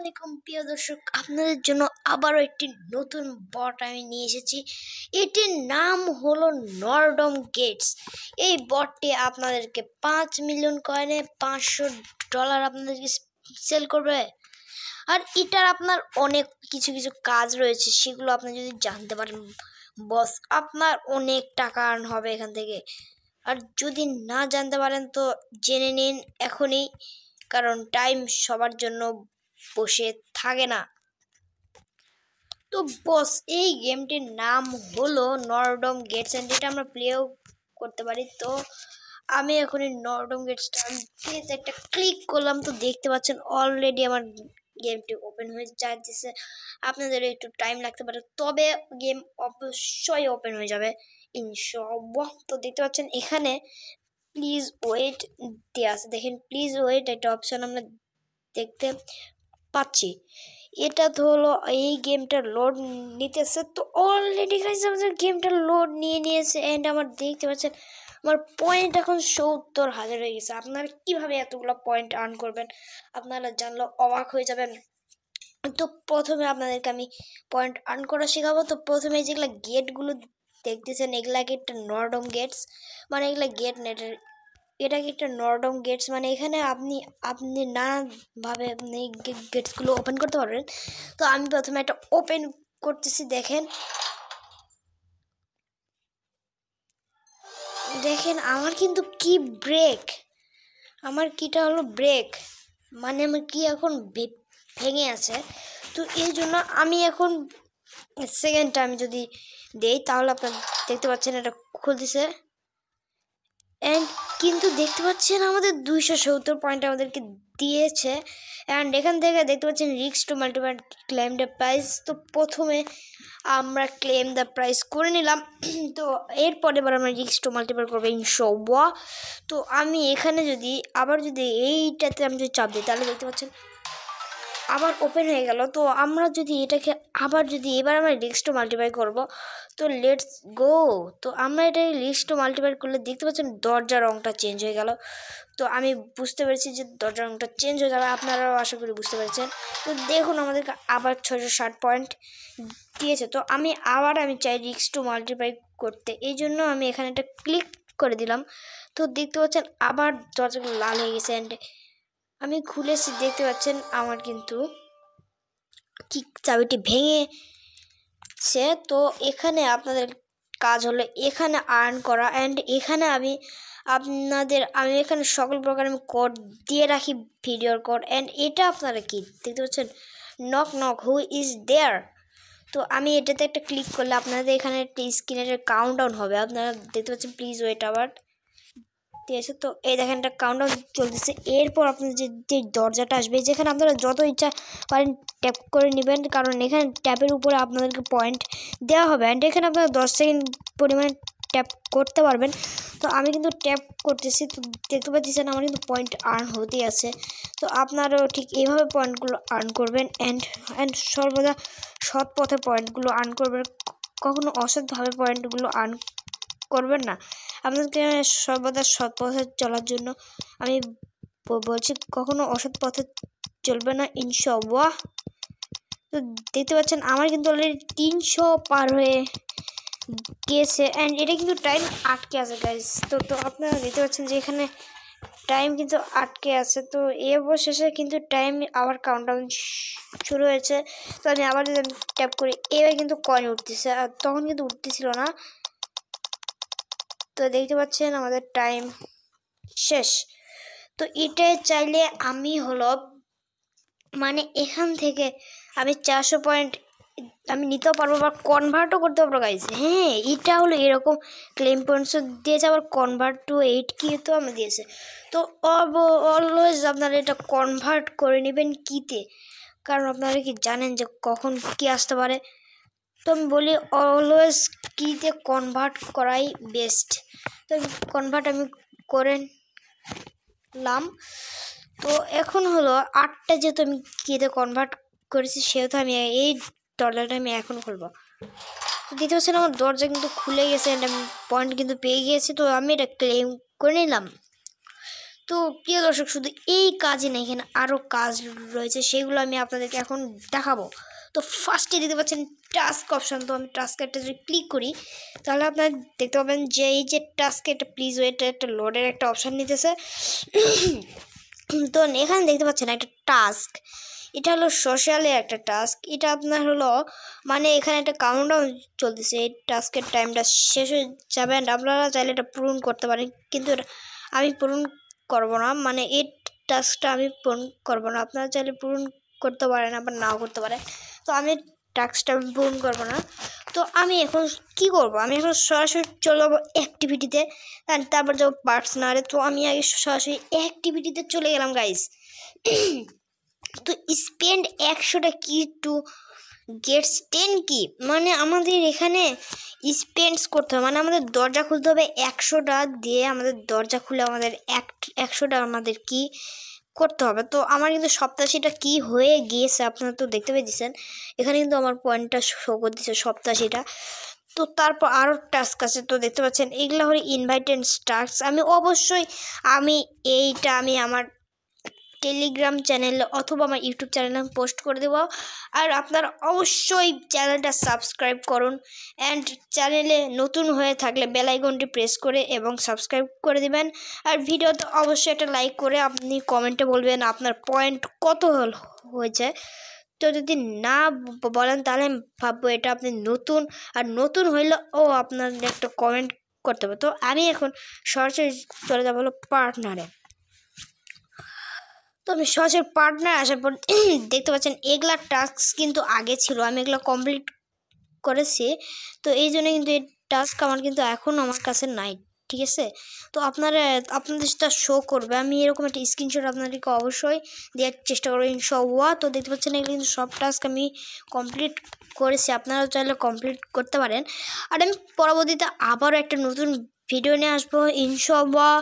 আলাইকুম প্রিয় দর্শক, আপনাদের জন্য আবারও একটি নতুন বট আমি নিয়ে এসেছি। এটির নাম হলো নরডম গেটস। এই বটটি আপনাদেরকে 5 মিলিয়ন কয়েনে $500 আপনাদেরকে সেল করবে। আর এটার আপনার অনেক কিছু কাজ রয়েছে, সেগুলো আপনি যদি জানতে পারেন বস, আপনার অনেক টাকা আর্ন হবে এখান থেকে। আর যদি না জানতে পারেন তো জেনে নিন এখনই, কারণ টাইম সবার জন্য বসে থাকে না। তো বস, এই গেমটির নাম হলো নরডম গেটস এন্ড এটা আমরা প্লেও করতে পারি। তো আমি এখন এই নরডম গেটসটা একটা ক্লিক করলাম, তো দেখতে পাচ্ছেন অলরেডি আমার গেমটি ওপেন হয়ে যাচ্ছে। আপনাদের একটু টাইম লাগতে পারে, তবে গেম অবশ্যই ওপেন হয়ে যাবে ইনশাআল্লাহ। তো দেখতে পাচ্ছেন এখানে প্লিজ ওয়েট দেওয়া আছে, দেখেন প্লিজ ওয়েট একটা অপশন আমরা দেখতে পাচ্ছি। এটা তো হলো এই গেমটা লোড নিতেছে। তো অলরেডি গাইস আমাদের গেমটা লোড নিয়েছে এন্ড আমার দেখতে পাচ্ছেন আমার পয়েন্ট এখন 70,000 হয়ে গেছে। আপনারা কিভাবে এতগুলো পয়েন্ট আর্ন করবেন আপনারা জানলে অবাক হয়ে যাবেন। তো প্রথমে আপনাদেরকে আমি পয়েন্ট আর্ন করা শেখাবো। তো প্রথমে যেগুলো গেটগুলো দেখতেছেন এগুলাকে একটা নরডম গেটস, মানে এগুলা গেট নেটের, এটা একটা নরডম গেটস, মানে এখানে আপনি নানানভাবে আপনি গেটসগুলো ওপেন করতে পারবেন। তো আমি প্রথমে একটা ওপেন করতেছি। দেখেন আমার কিন্তু কি ব্রেক, আমার কিটা হলো ব্রেক, মানে আমার কি এখন ভেঙে আছে। তো এই জন্য আমি এখন সেকেন্ডটা আমি যদি দেই তাহলে আপনারা দেখতে পাচ্ছেন এটা খুলতেছে অ্যান্ড কিন্তু দেখতে পাচ্ছেন আমাদের 270 পয়েন্ট আমাদেরকে দিয়েছে। অ্যান্ড এখান থেকে দেখতে পাচ্ছেন risk two multiply claim the price. তো প্রথমে আমরা ক্লেম দ্য প্রাইস করে নিলাম। তো এরপরে এবার আমরা রিস্ক টু মাল্টিপ্লাই করবো ইনশাআল্লাহ। তো আমি এখানে যদি এইটাতে আমি যদি চাপ দিই তাহলে দেখতে পাচ্ছেন আবার ওপেন হয়ে গেল। তো আমরা যদি এটাকে এবার আমরা রিস্ক টু মাল্টিপ্লাই করবো, তো লেটস গো। তো আমরা এটা রিস্ক টু মাল্টিপ্লাই করলে দেখতে পাচ্ছেন দরজার রংটা চেঞ্জ হয়ে গেল। তো আমি বুঝতে পেরেছি যে দরজার রংটা চেঞ্জ হয়ে যাবে, আপনারাও আশা করি বুঝতে পেরেছেন। তো দেখুন আমাদেরকে আবার 660 পয়েন্ট দিয়েছে। তো আমি চাই রিস্ক টু মাল্টিপ্লাই করতে, এই জন্য আমি এখানে একটা ক্লিক করে দিলাম। তো দেখতে পাচ্ছেন আবার দরজাগুলো লাল হয়ে গেছে অ্যান্ড আমি খুলেছি, দেখতে পাচ্ছেন আমার কিন্তু কি চাবিটি ভেঙেছে। তো এখানে আপনাদের কাজ হলো এখানে আর্ন করা অ্যান্ড এখানে আমি এখানে সকল প্রকার আমি কোড দিয়ে রাখি, ভিডিওর কোড। অ্যান্ড এটা আপনারা কি দেখতে পাচ্ছেন, knock knock who is there. তো আমি এটাতে একটা ক্লিক করলে আপনাদের এখানে একটা স্ক্রিনের কাউন্টডাউন হবে, আপনারা দেখতে পাচ্ছেন প্লিজ ওয়েট আবার। ঠিক আছে, তো এই দেখেন একটা কাউন্টডাউন চলতেছে। এরপর আপনাদের যে দরজাটা আসবে, যেখানে আপনারা যত ইচ্ছা পারেন ট্যাপ করে নেবেন, কারণ এখানে ট্যাপের উপরে আপনাদেরকে পয়েন্ট দেওয়া হবে অ্যান্ড এখানে আপনারা 10 সেকেন্ড পরিমাণে ট্যাপ করতে পারবেন। তো আমি কিন্তু ট্যাপ করতেছি, তো দেখতে পাচ্ছেন আমার কিন্তু পয়েন্ট আর্ন হতেই আছে। তো আপনারাও ঠিক এইভাবে পয়েন্টগুলো আর্ন করবেন অ্যান্ড সর্বদা সৎ পথে পয়েন্টগুলো আর্ন করবেন, কখনো অসৎভাবে পয়েন্টগুলো আর্ন করবেন না। আপনাদেরকে সর্বদা সৎ পথে চলার জন্য আমি বলছি, কখনো অসৎ পথে চলবে না ইনশাআল্লাহ। তো দেখতে পাচ্ছেন আমার কিন্তু অলরেডি 300 পার হয়ে গিয়েছে অ্যান্ড এটা কিন্তু টাইম আটকে আছে গাইস। তো আপনারা দেখতে পাচ্ছেন যে এখানে টাইম কিন্তু আটকে আছে। তো এই অবশেষে কিন্তু টাইম আবার কাউন্টডাউন শুরু হয়েছে। তো আমি আবার যদি ট্যাপ করি এবার কিন্তু কয়েন উঠতেছে, আর তখন কিন্তু উঠতেছিল না। তো দেখতে পাচ্ছেন আমাদের টাইম শেষ। তো এটাই চাইলে আমি মানে এখান থেকে আমি 400 পয়েন্ট আমি নিতেও পারবো বা কনভার্টও করতে পারবো গাইজ। হ্যাঁ, এটা হলো এরকম ক্লেম পয়েন্টসও দিয়েছে, আবার কনভার্ট টু 8K তো আমি দিয়েছে। তো অলওয়েজ আপনারা এটা কনভার্ট করে নেবেন কিতে, কারণ আপনারা কি জানেন যে কখন কি আসতে পারে। তো আমি বলি অলওয়েজ কিতে কনভার্ট করাই বেস্ট। তো কনভার্ট আমি করে নিলাম। তো এখন হলো 8টা, যেহেতু আমি কিতে কনভার্ট করেছি সেহেতু আমি এই দরজাটা আমি এখন খুলবো। তো দেখতে পাচ্ছেন আমার দরজা কিন্তু খুলে গেছে, আমি পয়েন্ট কিন্তু পেয়ে গিয়েছি। তো আমি এটা ক্লেম করে নিলাম। তো প্রিয় দর্শক, শুধু এই কাজই নেই, এখানে আরও কাজ রয়েছে, সেগুলো আমি আপনাদেরকে এখন দেখাবো। তো ফার্স্টে দেখতে পাচ্ছেন টাস্ক অপশান। তো আমি টাস্কেরটা যদি ক্লিক করি তাহলে আপনারা দেখতে পাবেন যে এই যে টাস্কে একটা প্লিজ ওয়েট একটা লোডের একটা অপশান নিতেছে। তো এখানে দেখতে পাচ্ছেন একটা টাস্ক, এটা হলো সোশ্যালের একটা টাস্ক। এটা আপনার হলো মানে এখানে একটা কাউন্টডাউন চলতেছে, এই টাস্কের টাইমটা শেষ হয়ে যাবে। আপনারা চাইলে এটা পূরণ করতে পারেন, কিন্তু আমি পূরণ করব না, মানে এই টাস্কটা আমি পূরণ করব না। আপনারা চাইলে পূরণ করতে পারেন, আবার নাও করতে পারেন। তো আমি টাস্কটা পূরণ করব না। তো আমি এখন কি করব, আমি এখন সরাসরি চলে যাবো অ্যাক্টিভিটিতে, তারপর যাবো পার্সোনালে। তো আমি আগে সরাসরি অ্যাক্টিভিটিতে চলে গেলাম গাইস। তো স্পেন্ড 100টা কি টু গেটস 10 কি, মানে আমাদের এখানে স্পেন্ডস করতে হবে, মানে আমাদের দরজা খুলতে হবে 100টা দিয়ে। আমাদের দরজা খুলে আমাদের 100টা আমাদের কি করতে হবে। তো আমার কিন্তু 87টা কি হয়ে গিয়েছে, আপনারা তো দেখতে পেয়েছেন এখানে কিন্তু আমার পয়েন্টটা শো করে দিচ্ছে 87টা। তো তারপর আরও টাস্ক আছে, তো দেখতে পাচ্ছেন এগুলো হলো ইনভাইটেড টাস্ক। আমি অবশ্যই এইটা আমি আমার টেলিগ্রাম চ্যানেলে অথবা আমার ইউটিউব চ্যানেলে পোস্ট করে দেবো। আর আপনারা অবশ্যই চ্যানেলটা সাবস্ক্রাইব করুন, অ্যান্ড চ্যানেলে নতুন হয়ে থাকলে বেল আইকনটি প্রেস করে এবং সাবস্ক্রাইব করে দিবেন। আর ভিডিওতে অবশ্যই একটা লাইক করে আপনি কমেন্টে বলবেন আপনার পয়েন্ট কত হয়েছে। তো যদি না বলেন তাহলে আমি ভাববো এটা আপনি নতুন, আর নতুন হইলে আপনার একটা কমেন্ট করতে হবে। তো আমি এখন সরাসরি চলে যাবো হলো পার্টনারে। তো আমি সরাসরি পার্টনার আসার পর দেখতে পাচ্ছেন এগুলা টাস্ক কিন্তু আগে ছিল, আমি এগুলো কমপ্লিট করেছি। তো এই জন্য কিন্তু এই টাস্ক আমার কিন্তু এখনও আমার কাছে নাই, ঠিক আছে। তো আপনাদের সেটা শো করবে, আমি এরকম একটা স্ক্রিনশট আপনাদেরকে অবশ্যই দেওয়ার চেষ্টা করবো ইনশাআল্লাহ। তো দেখতে পাচ্ছেন এগুলো কিন্তু সব টাস্ক আমি কমপ্লিট করেছি, আপনারাও চাইলে কমপ্লিট করতে পারেন। আর আমি পরবর্তীতে আবারও একটা নতুন ভিডিও নিয়ে আসবো ইনশাআল্লাহ।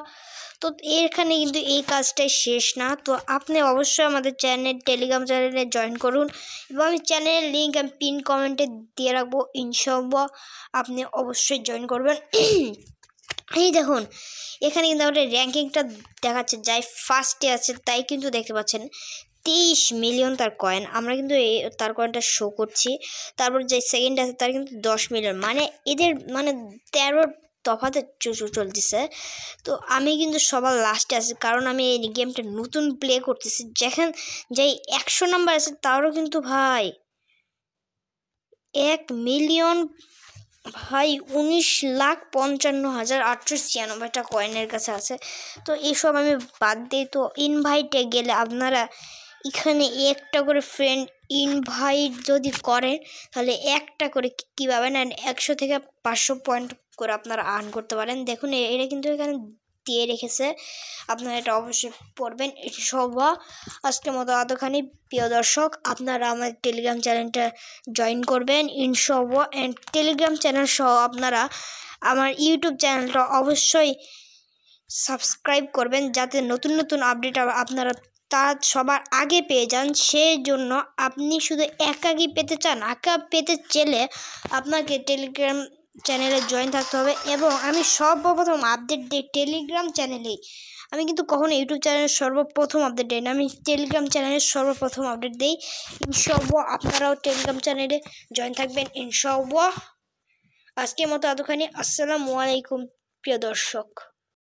তো এখানে কিন্তু এই কাজটাই শেষ না, তো আপনি অবশ্যই আমাদের টেলিগ্রাম চ্যানেলে জয়েন করুন, এবং আমি চ্যানেলের লিঙ্ক আমি পিন কমেন্টে দিয়ে রাখবো ইনশাআল্লাহ, আপনি অবশ্যই জয়েন করবেন। এই দেখুন এখানে কিন্তু আমাদের র্যাঙ্কিংটা দেখাচ্ছে, যাই ফার্স্টে আছে তাই কিন্তু দেখতে পাচ্ছেন 23 মিলিয়ন তার কয়েন, আমরা কিন্তু তার কয়েনটা শো করছি। তারপর যে সেকেন্ড আছে তার কিন্তু 10 মিলিয়ন, মানে এদের মানে 13 তফাতে চলতেছে। তো আমি কিন্তু সবার লাস্টে আছি, কারণ আমি এই গেমটা নতুন প্লে করতেছি। যেখানে যাই 100 নাম্বার আছে তারও কিন্তু ভাই 1 মিলিয়ন ভাই 19,55,896টা কয়েনের কাছে আছে। তো এইসব আমি বাদ দিই। তো ইনভাইটে গেলে আপনারা এখানে একটা করে ফ্রেন্ড ইনভাইট যদি করেন তাহলে একটা করে কী পাবেন, অ্যান্ড 100 থেকে 500 পয়েন্ট করে আপনারা আর্ন করতে পারেন। দেখুন এটা কিন্তু এখানে দিয়ে রেখেছে, আপনারা এটা অবশ্যই পড়বেন। এটি সব আজকের মতো এতখানি। প্রিয় দর্শক, আপনারা আমার টেলিগ্রাম চ্যানেলটা জয়েন করবেন ইনশাআল্লাহ, অ্যান্ড টেলিগ্রাম চ্যানেল সহ আপনারা আমার ইউটিউব চ্যানেলটা অবশ্যই সাবস্ক্রাইব করবেন, যাতে নতুন নতুন আপডেট আপনারা তার সবার আগে পেয়ে যান। সেই জন্য আপনি শুধু একাকি পেতে চান, একা পেতে চেলে আপনাকে টেলিগ্রাম চ্যানেলে জয়েন থাকতে হবে। এবং আমি সর্বপ্রথম আপডেট দিই টেলিগ্রাম চ্যানেলেই, আমি কিন্তু কখনো ইউটিউব চ্যানেলের সর্বপ্রথম আপডেট দিই না, আমি টেলিগ্রাম চ্যানেলের সর্বপ্রথম আপডেট দিই ইনশাআল্লাহ। আপনারাও টেলিগ্রাম চ্যানেলে জয়েন থাকবেন ইনশাআল্লাহ। আজকের মতো এতখানি। আসসালামু আলাইকুম প্রিয় দর্শক।